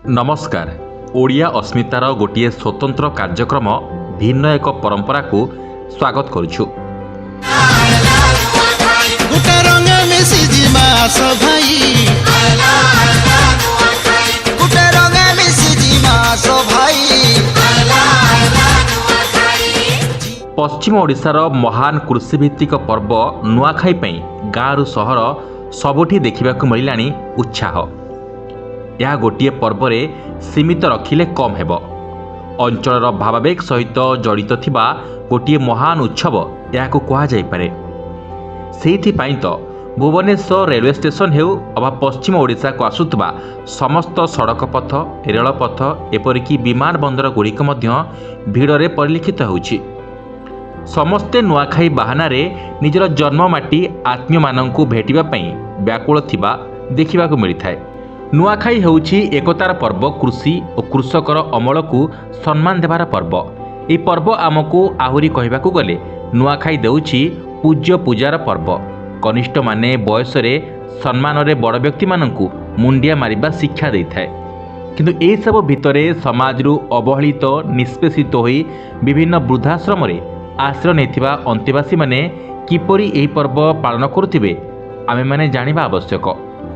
नमस्कार। ओडिया अस्मितार गोटे स्वतंत्र कार्यक्रम भिन्न एक परंपरा को स्वागत करुछु। गुटे रंग मिसी जिमा भाई गुटे रंग मिसी जिमा भाई। पश्चिम ओडिशार महान कृषिभित्तिक पर्व नुआखाई पई गाँरु सहर सबुठी देखिबाकु मिलिलानी उत्साह। यह गोटे पर्व सीमित रखिले कम हेब। अंचलर भावावेग सहित जड़ित थिबा गोटे महान उत्सव यह कह जाइपारे। सेहिथिपाई तो भुवनेश्वर रेलवे स्टेशन हेउ अबा पश्चिम ओडिशा को आसुतबा समस्त सड़क पथ रेलपथ एपरिकी विमान बंदर गुड़िक मध्य भिड़रे परिलक्षित होउछि। समस्ते नुआखाई बाहानारे निजर जन्ममाटी आत्मीय मानंकु भेटिबा पई व्याकुल थिबा देखिबाकु मिलिथाय। नुआखाई हेउछि एकतार पर्व, कृषि और कृषकर अमल को सम्मान देवार पर्व। यह पर्व आमको आहुरी कहबाकू गले नुआखाई देउछि पूज्य पूजार पर्व। कनिष्ठ माने बयस रे सम्मान रे बड़ व्यक्ति मानंकु मुंडिया मारिबा शिक्षा देइथाय। किंतु एहि सब भितरे समाजरू अवहेलित निष्पेषित होई विभिन्न वृद्धाश्रम रे आश्रय नेथिबा अंतेवासी माने किपरि एहि पर्व पालन करुथिबे आमे माने जानिबा आवश्यक।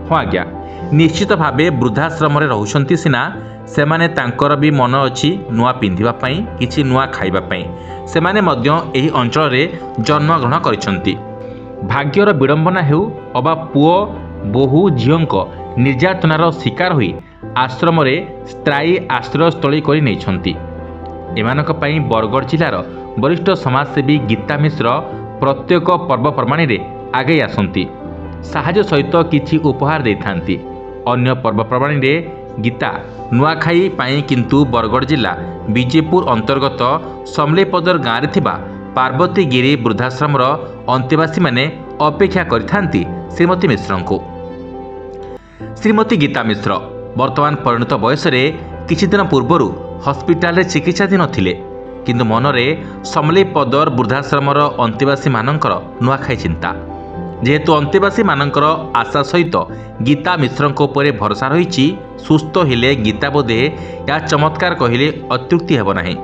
हाँ आज्ञा, निश्चित भावे वृद्धाश्रम रोचंती सीना सेमाने तांकर भी मन अच्छी नुआ पिंधिबा पई किछि नुआ खाइबा पई। सेमाने मध्य एही अंचल रे जन्म ग्रहण करिसंती। भाग्यर विडंबना हेउ अबा पुओ बहु झियोंक निर्यातनार शिकार होई आश्रम रे स्थायी आश्रयस्थली करि नैछंती। एमानक पई बरगड़ जिलार वरिष्ठ समाजसेवी गीता मिश्र प्रत्येक पर्वपर्वाणी रे आगे आसंती। साहाय्य सहित किछि उपहार देइथांती। अन्य पर्वपर्वाणी रे गीता नुआखाई पाई किंतु बरगड़ जिला विजेपुर अंतर्गत समलेपदर गाँव रे थिबा पार्वतीगिरी वृद्धाश्रम अंतेवासी माने अपेक्षा करिथांती श्रीमती मिश्र को। श्रीमती गीता मिश्र वर्तमान परिणत बयस रे किछि दिन पूर्वरु हस्पिटाल रे चिकित्साधीन थिले। किंतु मनरे समलेपदर वृद्धाश्रम अंतेवासी मानकर नुआखाई चिंता। जेहेतु अंतेवासी मानकर आशा सहित गीता मिश्र उपरे भरोसा रही सुस्थ हेले गीता बोधे या चमत्कार कहले अत्युक्ति हेब नाही।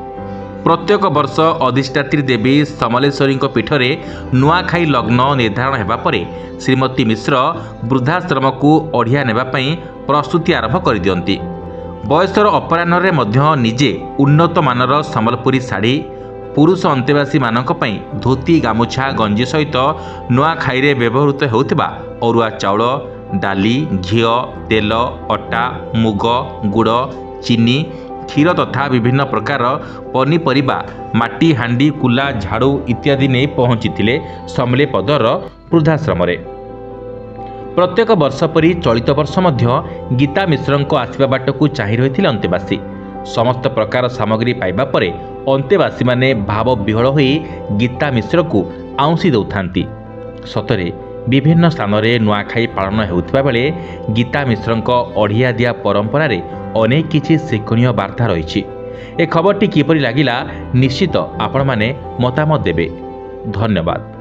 प्रत्येक वर्ष अधिष्ठात्री देवी समलेश्वरी पीठरे नुआखाई लग्न निर्धारण हेबा परे श्रीमती मिश्र वृद्धाश्रम को अढ़िया नेबा पई प्रस्तुति आरंभ कर दियंती। बयसर अपराह्न मध्य निजे उन्नत मानर संबलपुरी शाढ़ी पुरुष अंतेवासी मानक पई धोती गामुछा गंजी सहित नुआखाई व्यवहृत होउथिबा अरुआ चाउल डाली घिओ तेल अटा मुग गुड़ चीनी क्षीर तथा विभिन्न प्रकार पनीपरिबा माटी हांडी कुला झाड़ू इत्यादि नहीं पहुंची समलेपदर वृद्धाश्रम। प्रत्येक वर्ष परी चलित वर्ष मध्य गीता मिश्र आसवा बाट को चाहि रही अंतेवासी। समस्त प्रकार सामग्री पाइबा परे अंतेवासी माने भाव विहल होई गीता मिश्र को आउंसी दौथांती। सतरे विभिन्न स्थान रे नुआखाई पालन हेउथिबा बेले गीता मिश्र अढ़िया दिया परंपरा रे अनेक किछि शिक्षणीय वार्ता रही। ए खबरटी किपरि लागिला निश्चित आपण माने मतामत देबे। धन्यवाद।